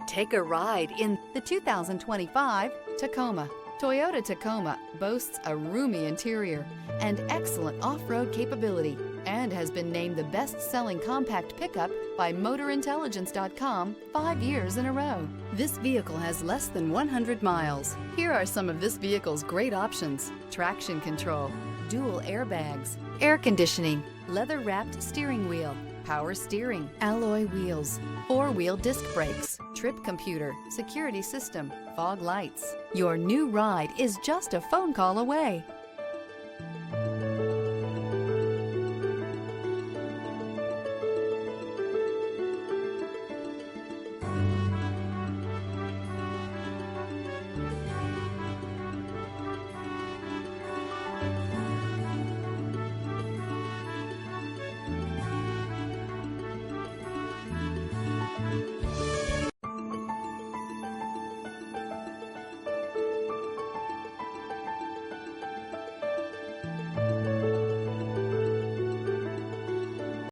Take a ride in the 2025 Tacoma. Toyota Tacoma boasts a roomy interior and excellent off-road capability and has been named the best-selling compact pickup by MotorIntelligence.com 5 years in a row. This vehicle has less than 100 miles. Here are some of this vehicle's great options: traction control, dual airbags, air conditioning, leather-wrapped steering wheel, power steering, alloy wheels, four-wheel disc brakes, trip computer, security system, fog lights. Your new ride is just a phone call away.